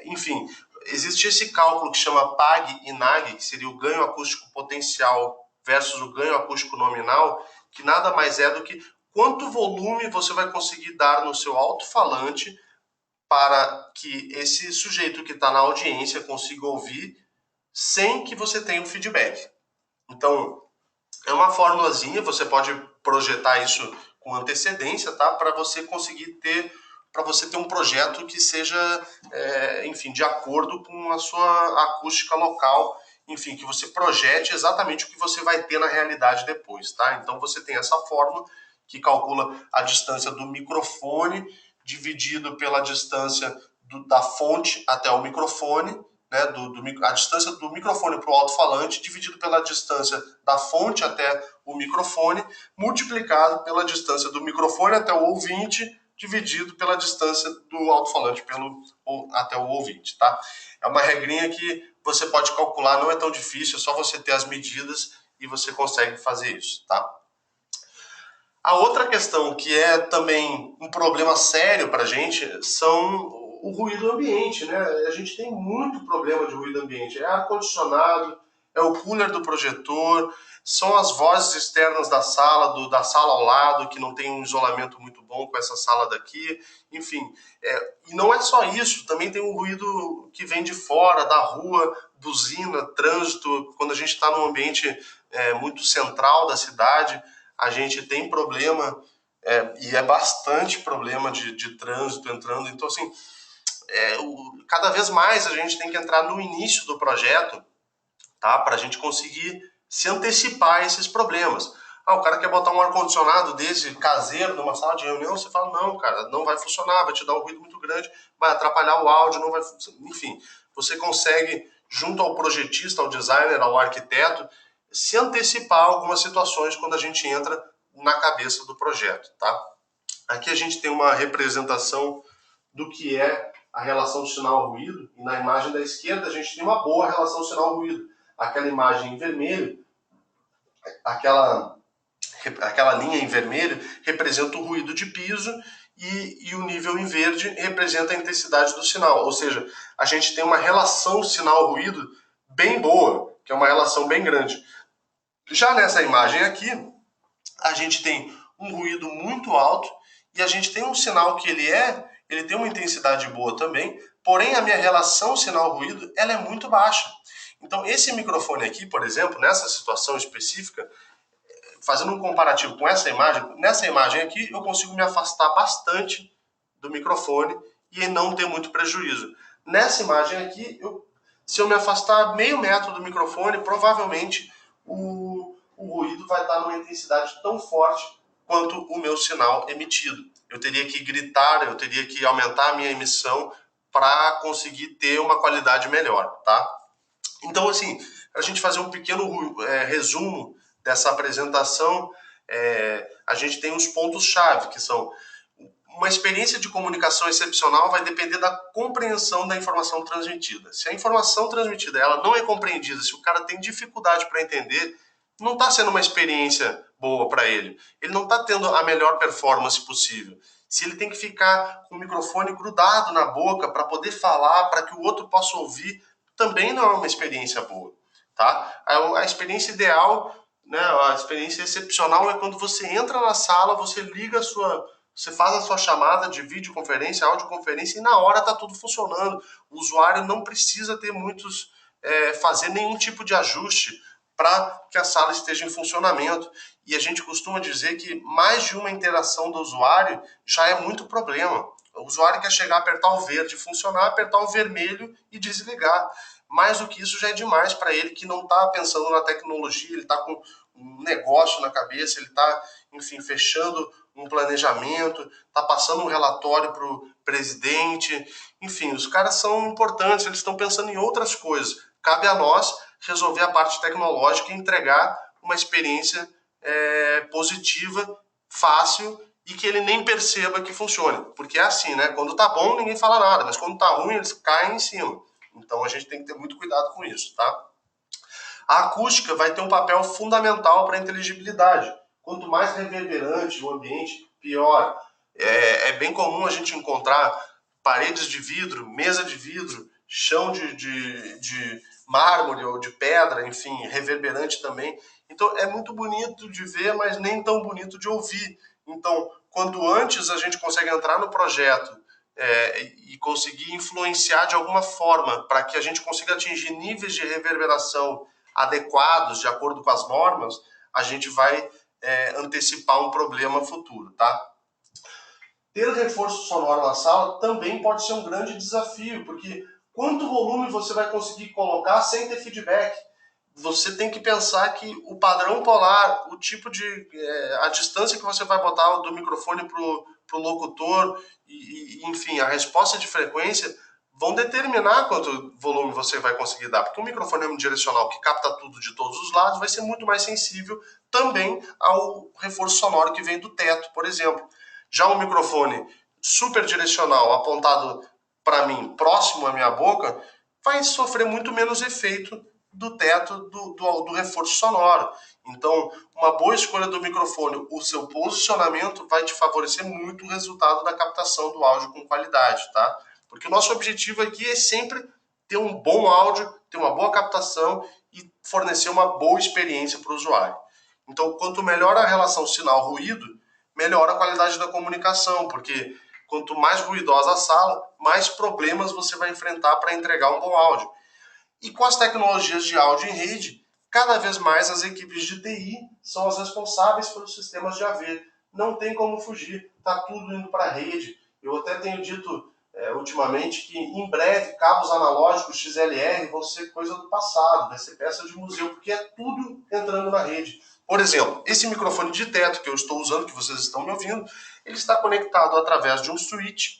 enfim, existe esse cálculo que chama PAG e NAG, que seria o ganho acústico potencial versus o ganho acústico nominal, que nada mais é do que quanto volume você vai conseguir dar no seu alto-falante para que esse sujeito que está na audiência consiga ouvir sem que você tenha um feedback. Então, é uma formulazinha, você pode projetar isso com antecedência, tá? Para você conseguir para você ter um projeto que seja, enfim, de acordo com a sua acústica local, enfim, que você projete exatamente o que você vai ter na realidade depois, tá? Então você tem essa fórmula que calcula a distância do microfone dividido pela distância da fonte até o microfone, né, a distância do microfone para o alto-falante dividido pela distância da fonte até o microfone, multiplicado pela distância do microfone até o ouvinte, dividido pela distância do alto-falante até o ouvinte, tá? É uma regrinha que você pode calcular, não é tão difícil, é só você ter as medidas e você consegue fazer isso, tá? A outra questão que é também um problema sério para a gente são o ruído ambiente, né? A gente tem muito problema de ruído ambiente. É ar-condicionado, é o cooler do projetor, são as vozes externas da sala, da sala ao lado, que não tem um isolamento muito bom com essa sala daqui. Enfim, e não é só isso, também tem um ruído que vem de fora, da rua, buzina, trânsito. Quando a gente está num ambiente muito central da cidade, a gente tem problema, e é bastante problema de trânsito entrando. Então, assim, cada vez mais a gente tem que entrar no início do projeto, tá? Para a gente conseguir se antecipar a esses problemas. O cara quer botar um ar-condicionado desse caseiro numa sala de reunião, você fala, não, cara, não vai funcionar, vai te dar um ruído muito grande, vai atrapalhar o áudio, não vai funcionar. Enfim, você consegue, junto ao projetista, ao designer, ao arquiteto, se antecipar algumas situações quando a gente entra na cabeça do projeto, tá? Aqui a gente tem uma representação do que é a relação sinal-ruído, e na imagem da esquerda a gente tem uma boa relação sinal-ruído. Aquela imagem em vermelho, aquela linha em vermelho representa o ruído de piso e o nível em verde representa a intensidade do sinal. Ou seja, a gente tem uma relação sinal-ruído bem boa, que é uma relação bem grande. Já nessa imagem aqui, a gente tem um ruído muito alto e a gente tem um sinal que ele tem uma intensidade boa também, porém a minha relação sinal-ruído ela é muito baixa. Então esse microfone aqui, por exemplo, nessa situação específica, fazendo um comparativo com essa imagem, nessa imagem aqui eu consigo me afastar bastante do microfone e não ter muito prejuízo. Nessa imagem aqui, se eu me afastar meio metro do microfone, provavelmente o ruído vai estar numa intensidade tão forte quanto o meu sinal emitido. Eu teria que gritar, eu teria que aumentar a minha emissão para conseguir ter uma qualidade melhor, tá? Então, assim, a gente fazer um pequeno resumo dessa apresentação, a gente tem os pontos-chave, que são uma experiência de comunicação excepcional vai depender da compreensão da informação transmitida. Se a informação transmitida ela não é compreendida, se o cara tem dificuldade para entender, não está sendo uma experiência boa para ele. Ele não está tendo a melhor performance possível. Se ele tem que ficar com o microfone grudado na boca para poder falar, para que o outro possa ouvir, também não é uma experiência boa. Tá? A experiência ideal, né, a experiência excepcional é quando você entra na sala, você liga você faz a sua chamada de videoconferência, audioconferência, e na hora está tudo funcionando. O usuário não precisa ter fazer nenhum tipo de ajuste para que a sala esteja em funcionamento. E a gente costuma dizer que mais de uma interação do usuário já é muito problema. O usuário quer chegar, apertar o verde, funcionar, apertar o vermelho e desligar. Mais do que isso já é demais para ele, que não está pensando na tecnologia, ele está com um negócio na cabeça, ele está, enfim, fechando um planejamento, está passando um relatório para o presidente. Enfim, os caras são importantes, eles estão pensando em outras coisas. Cabe a nós resolver a parte tecnológica e entregar uma experiência positiva, fácil e que ele nem perceba que funcione. Porque é assim, né? Quando tá bom, ninguém fala nada, mas quando tá ruim, eles caem em cima. Então a gente tem que ter muito cuidado com isso, tá? A acústica vai ter um papel fundamental para a inteligibilidade. Quanto mais reverberante o ambiente, pior. É bem comum a gente encontrar paredes de vidro, mesa de vidro, chão de mármore ou de pedra, enfim, reverberante também. Então é muito bonito de ver, mas nem tão bonito de ouvir. Então, quando antes a gente consegue entrar no projeto e conseguir influenciar de alguma forma para que a gente consiga atingir níveis de reverberação adequados, de acordo com as normas, a gente vai antecipar um problema futuro, tá? Ter reforço sonoro na sala também pode ser um grande desafio, porque quanto volume você vai conseguir colocar sem ter feedback? Você tem que pensar que o padrão polar, o tipo a distância que você vai botar do microfone pro locutor enfim, a resposta de frequência vão determinar quanto volume você vai conseguir dar, porque o microfone unidirecional que capta tudo de todos os lados vai ser muito mais sensível também ao reforço sonoro que vem do teto, por exemplo. Já um microfone super direcional apontado para mim, próximo à minha boca, vai sofrer muito menos efeito do teto do reforço sonoro. Então, uma boa escolha do microfone, o seu posicionamento vai te favorecer muito o resultado da captação do áudio com qualidade, tá? Porque o nosso objetivo aqui é sempre ter um bom áudio, ter uma boa captação e fornecer uma boa experiência para o usuário. Então, quanto melhor a relação sinal-ruído, melhor a qualidade da comunicação, porque quanto mais ruidosa a sala, mais problemas você vai enfrentar para entregar um bom áudio. E com as tecnologias de áudio em rede, cada vez mais as equipes de TI são as responsáveis pelos sistemas de AV. Não tem como fugir, está tudo indo para a rede. Eu até tenho dito ultimamente que em breve cabos analógicos XLR vão ser coisa do passado, vai ser peça de museu, porque é tudo entrando na rede. Por exemplo, esse microfone de teto que eu estou usando, que vocês estão me ouvindo, ele está conectado através de um switch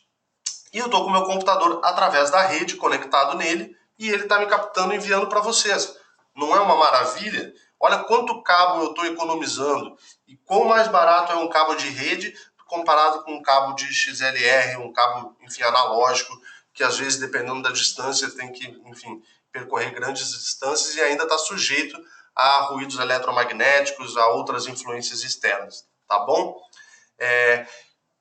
e eu estou com o meu computador através da rede conectado nele e ele está me captando e enviando para vocês. Não é uma maravilha? Olha quanto cabo eu estou economizando e quão mais barato é um cabo de rede comparado com um cabo de XLR, um cabo, enfim, analógico, que às vezes, dependendo da distância, tem que, enfim, percorrer grandes distâncias e ainda está sujeito a ruídos eletromagnéticos, a outras influências externas, tá bom?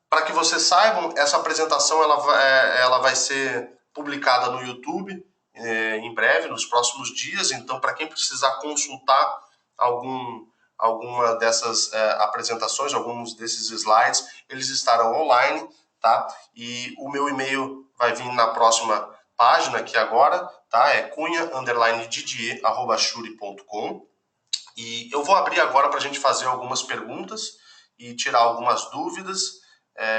Para que vocês saibam, essa apresentação ela vai ser publicada no YouTube em breve, nos próximos dias. Então, para quem precisar consultar alguma dessas apresentações, alguns desses slides, eles estarão online, tá? E o meu e-mail vai vir na próxima página aqui agora, tá? É cunha_didier@shure.com. E eu vou abrir agora para a gente fazer algumas perguntas e tirar algumas dúvidas.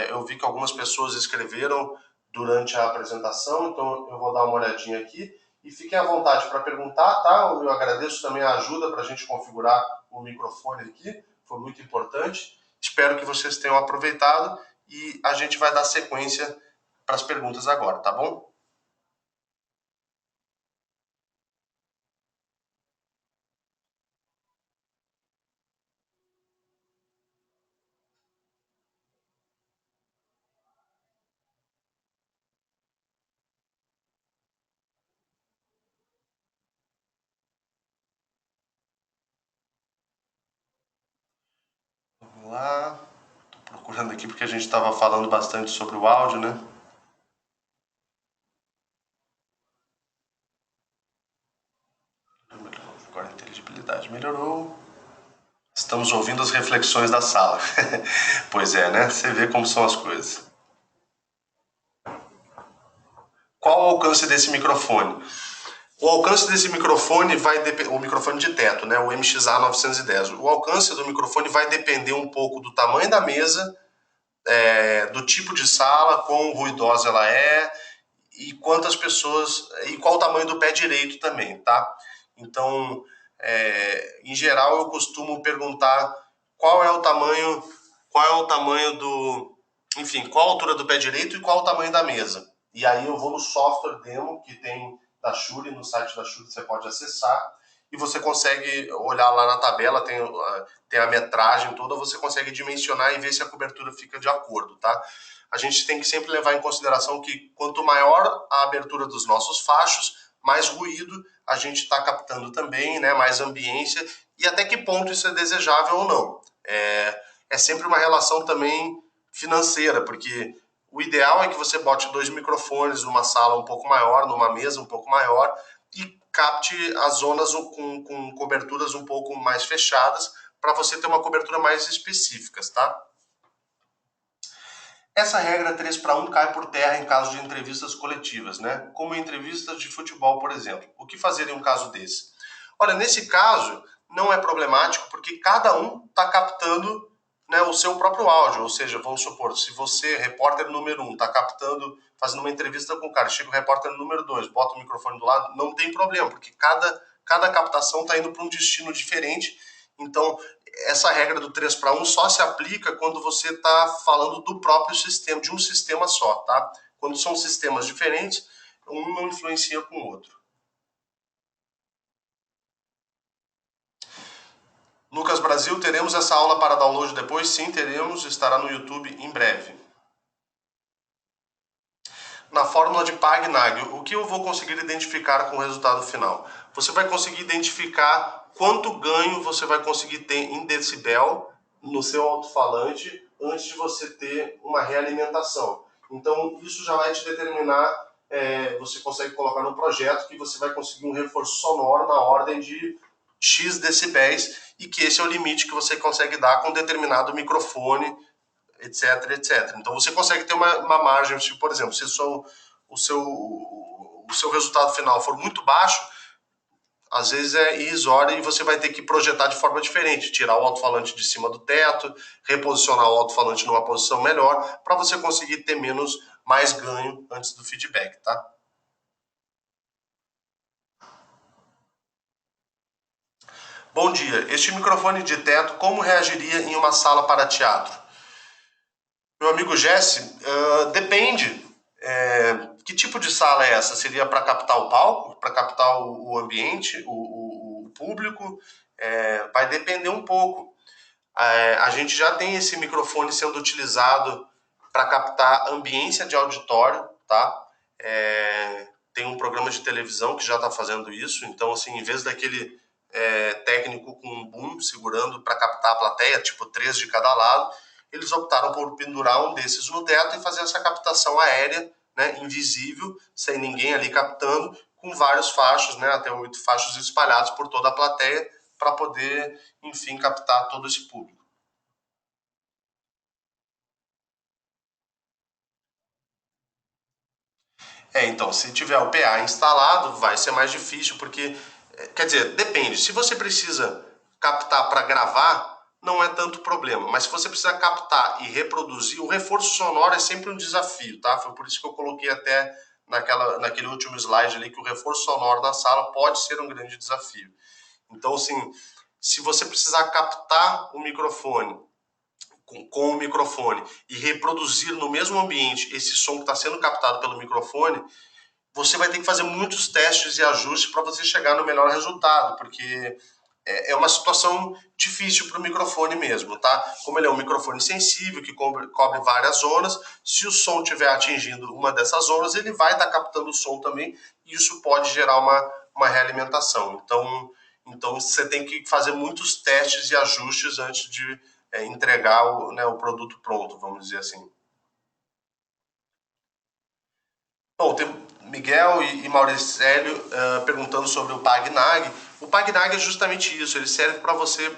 Eu vi que algumas pessoas escreveram durante a apresentação, então eu vou dar uma olhadinha aqui. E fiquem à vontade para perguntar, tá? Eu agradeço também a ajuda para a gente configurar o microfone aqui, foi muito importante. Espero que vocês tenham aproveitado e a gente vai dar sequência para as perguntas agora, tá bom? procurando aqui porque a gente estava falando bastante sobre o áudio, né? Agora a inteligibilidade melhorou. Estamos ouvindo as reflexões da sala. Pois é, né? Você vê como são as coisas. Qual o alcance desse microfone? O alcance desse microfone vai depender, o microfone de teto, né, o MXA 910. O alcance do microfone vai depender um pouco do tamanho da mesa, do tipo de sala, quão ruidosa ela é e quantas pessoas e qual o tamanho do pé direito também, tá? Então, em geral, eu costumo perguntar qual é o tamanho do, enfim, qual a altura do pé direito e qual o tamanho da mesa. E aí eu vou no software demo que tem da Shure, no site da Shure você pode acessar e você consegue olhar lá na tabela, tem a metragem toda, você consegue dimensionar e ver se a cobertura fica de acordo, tá? A gente tem que sempre levar em consideração que quanto maior a abertura dos nossos fachos, mais ruído a gente está captando também, né? Mais ambiência e até que ponto isso é desejável ou não. É sempre uma relação também financeira, porque o ideal é que você bote 2 microfones numa sala um pouco maior, numa mesa um pouco maior e capte as zonas com coberturas um pouco mais fechadas para você ter uma cobertura mais específica, tá? Essa regra 3:1 cai por terra em caso de entrevistas coletivas, né? Como em entrevistas de futebol, por exemplo. O que fazer em um caso desse? Olha, nesse caso, não é problemático porque cada um está captando, né, o seu próprio áudio. Ou seja, vamos supor, se você, repórter número 1, está captando, fazendo uma entrevista com o cara, chega o repórter número 2, bota o microfone do lado, não tem problema, porque cada captação está indo para um destino diferente. Então, essa regra do 3:1 só se aplica quando você está falando do próprio sistema, de um sistema só, tá? Quando são sistemas diferentes, um não influencia com o outro. Lucas Brasil, teremos essa aula para download depois? Sim, teremos, estará no YouTube em breve. Na fórmula de Pag-Nagel, o que eu vou conseguir identificar com o resultado final? Você vai conseguir identificar quanto ganho você vai conseguir ter em decibel no seu alto-falante antes de você ter uma realimentação. Então, isso já vai te determinar, você consegue colocar no projeto que você vai conseguir um reforço sonoro na ordem de X decibéis e que esse é o limite que você consegue dar com determinado microfone, etc, etc. Então você consegue ter uma margem, se, por exemplo, se o seu resultado final for muito baixo, às vezes é irrisório e você vai ter que projetar de forma diferente, tirar o alto-falante de cima do teto, reposicionar o alto-falante numa posição melhor, para você conseguir ter mais ganho antes do feedback, tá? Bom dia, este microfone de teto, como reagiria em uma sala para teatro? Meu amigo Jesse, depende. Que tipo de sala é essa? Seria para captar o palco, para captar o ambiente, o público? Vai depender um pouco. A gente já tem esse microfone sendo utilizado para captar ambiência de auditório, tá? Tem um programa de televisão que já está fazendo isso. Então, assim, em vez daquele técnico com um boom segurando para captar a plateia, tipo 3 de cada lado, eles optaram por pendurar um desses no teto e fazer essa captação aérea, né, invisível, sem ninguém ali captando, com vários fachos, né, até 8 fachos espalhados por toda a plateia, para poder, enfim, captar todo esse público. Então, se tiver o PA instalado, vai ser mais difícil, porque, quer dizer, depende. Se você precisa captar para gravar, não é tanto problema. Mas se você precisa captar e reproduzir, o reforço sonoro é sempre um desafio, tá? Foi por isso que eu coloquei até naquele último slide ali que o reforço sonoro na sala pode ser um grande desafio. Então, assim, se você precisar captar o microfone com o microfone e reproduzir no mesmo ambiente esse som que está sendo captado pelo microfone, você vai ter que fazer muitos testes e ajustes para você chegar no melhor resultado, porque é uma situação difícil para o microfone mesmo, tá? Como ele é um microfone sensível, que cobre várias zonas, se o som estiver atingindo uma dessas zonas, ele vai estar captando o som também, e isso pode gerar uma realimentação. Então você tem que fazer muitos testes e ajustes antes de entregar o produto pronto, vamos dizer assim. Bom, tem Miguel e Mauricélio perguntando sobre o PagNag. O PagNag é justamente isso, ele serve para você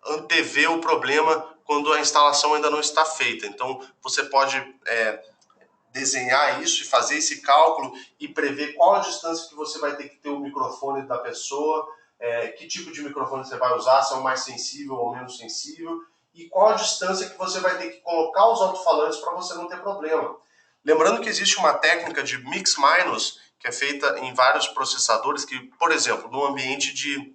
antever o problema quando a instalação ainda não está feita. Então, você pode desenhar isso e fazer esse cálculo e prever qual a distância que você vai ter que ter o microfone da pessoa, que tipo de microfone você vai usar, se é um mais sensível ou menos sensível, e qual a distância que você vai ter que colocar os alto-falantes para você não ter problema. Lembrando que existe uma técnica de mix-minus, que é feita em vários processadores, que, por exemplo, no ambiente de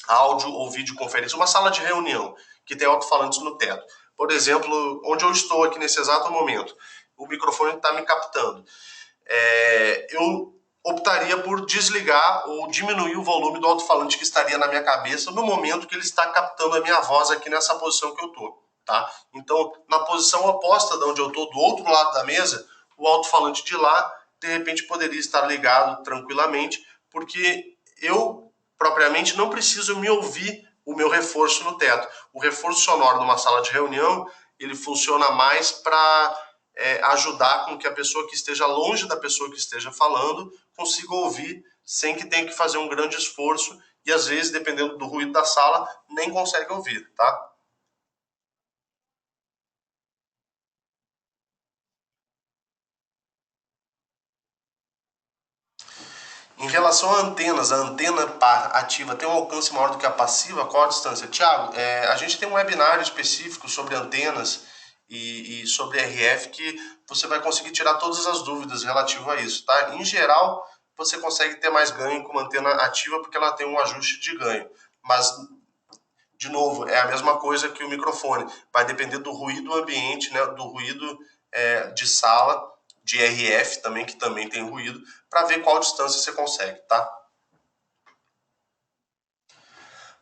áudio ou videoconferência, uma sala de reunião, que tem alto-falantes no teto. Por exemplo, onde eu estou aqui nesse exato momento, o microfone está me captando. Eu optaria por desligar ou diminuir o volume do alto-falante que estaria na minha cabeça no momento que ele está captando a minha voz aqui nessa posição que eu estou. Tá? Então, na posição oposta de onde eu estou, do outro lado da mesa, o alto-falante de lá, de repente, poderia estar ligado tranquilamente, porque eu, propriamente, não preciso me ouvir o meu reforço no teto. O reforço sonoro numa sala de reunião, ele funciona mais para ajudar com que a pessoa que esteja longe da pessoa que esteja falando consiga ouvir sem que tenha que fazer um grande esforço e, às vezes, dependendo do ruído da sala, nem consegue ouvir, tá? Em relação a antenas, a antena par ativa tem um alcance maior do que a passiva? Qual a distância? Tiago, a gente tem um webinário específico sobre antenas e sobre RF que você vai conseguir tirar todas as dúvidas relativas a isso, tá? Em geral, você consegue ter mais ganho com uma antena ativa porque ela tem um ajuste de ganho. Mas, de novo, é a mesma coisa que o microfone. Vai depender do ruído ambiente, né, do ruído de sala, de RF também, que também tem ruído, para ver qual distância você consegue, tá?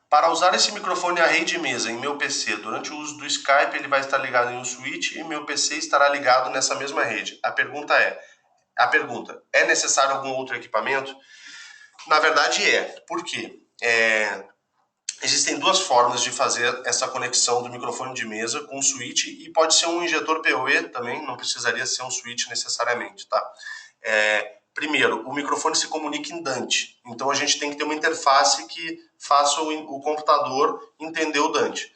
Para usar esse microfone à rede de mesa em meu PC, durante o uso do Skype, ele vai estar ligado em um switch e meu PC estará ligado nessa mesma rede. A pergunta, é necessário algum outro equipamento? Na verdade é. Por quê? Existem duas formas de fazer essa conexão do microfone de mesa com o switch e pode ser um injetor PoE também, não precisaria ser um switch necessariamente, tá? Primeiro, o microfone se comunica em Dante, então a gente tem que ter uma interface que faça o computador entender o Dante.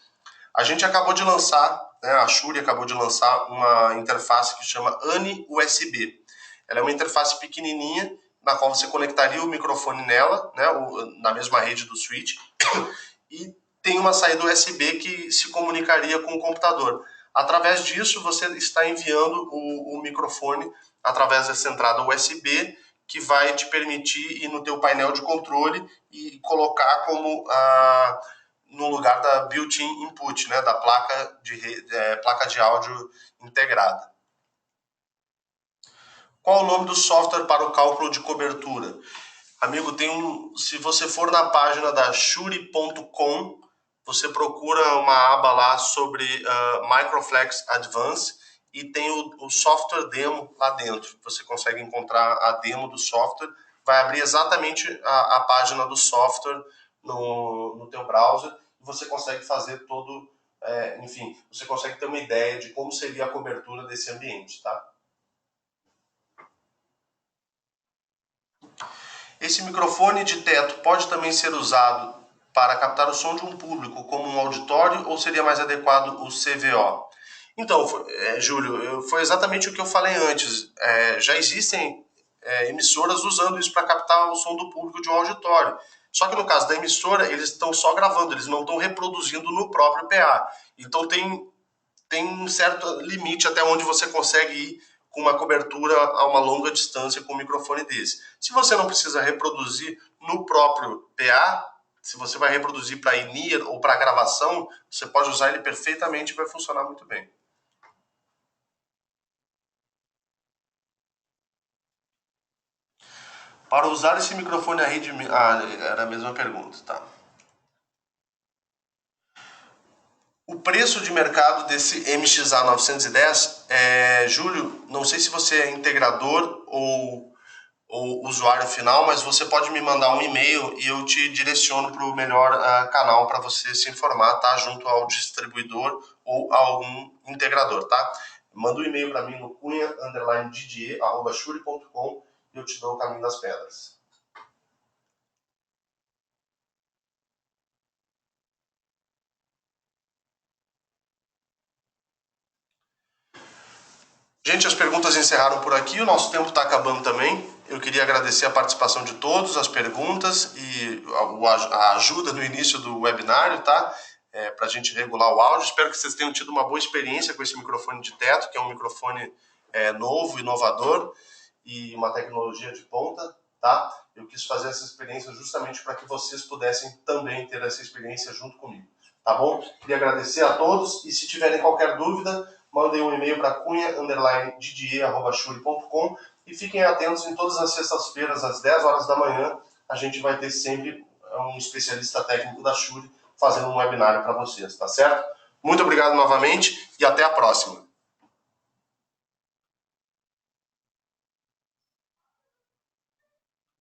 A gente acabou de lançar, né, a Shure acabou de lançar uma interface que chama ANI USB. Ela é uma interface pequenininha, na qual você conectaria o microfone nela, né, na mesma rede do switch, e tem uma saída USB que se comunicaria com o computador. Através disso, você está enviando o microfone através dessa entrada USB, que vai te permitir ir no teu painel de controle e colocar como no lugar da built-in input, né, da placa de áudio integrada. Qual o nome do software para o cálculo de cobertura? Amigo, se você for na página da Shure.com, você procura uma aba lá sobre Microflex Advance e tem o software demo lá dentro. Você consegue encontrar a demo do software, vai abrir exatamente a página do software no teu browser e você consegue fazer enfim, você consegue ter uma ideia de como seria a cobertura desse ambiente, tá? Esse microfone de teto pode também ser usado para captar o som de um público, como um auditório, ou seria mais adequado o CVO? Então, Júlio, foi exatamente o que eu falei antes. Já existem emissoras usando isso para captar o som do público de um auditório. Só que no caso da emissora, eles estão só gravando, eles não estão reproduzindo no próprio PA. Então tem um certo limite até onde você consegue ir com uma cobertura a uma longa distância com um microfone desse. Se você não precisa reproduzir no próprio PA, se você vai reproduzir para in-ear ou para gravação, você pode usar ele perfeitamente e vai funcionar muito bem. Para usar esse microfone à rede... era a mesma pergunta, tá. O preço de mercado desse MXA 910, Júlio, não sei se você é integrador ou ou usuário final, mas você pode me mandar um e-mail e eu te direciono para o melhor canal para você se informar, tá? Junto ao distribuidor ou a algum integrador, tá? Manda um e-mail para mim no cunha_didier@shure.com e eu te dou o caminho das pedras. Gente, as perguntas encerraram por aqui, o nosso tempo está acabando também. Eu queria agradecer a participação de todos, as perguntas e a ajuda no início do webinário, tá? Para a gente regular o áudio. Espero que vocês tenham tido uma boa experiência com esse microfone de teto, que é um microfone novo, inovador e uma tecnologia de ponta, tá? Eu quis fazer essa experiência justamente para que vocês pudessem também ter essa experiência junto comigo, tá bom? Queria agradecer a todos e se tiverem qualquer dúvida, mandem um e-mail para cunha_didier@shure.com e fiquem atentos em todas as sextas-feiras, às 10 horas da manhã, a gente vai ter sempre um especialista técnico da Shure fazendo um webinário para vocês, tá certo? Muito obrigado novamente e até a próxima.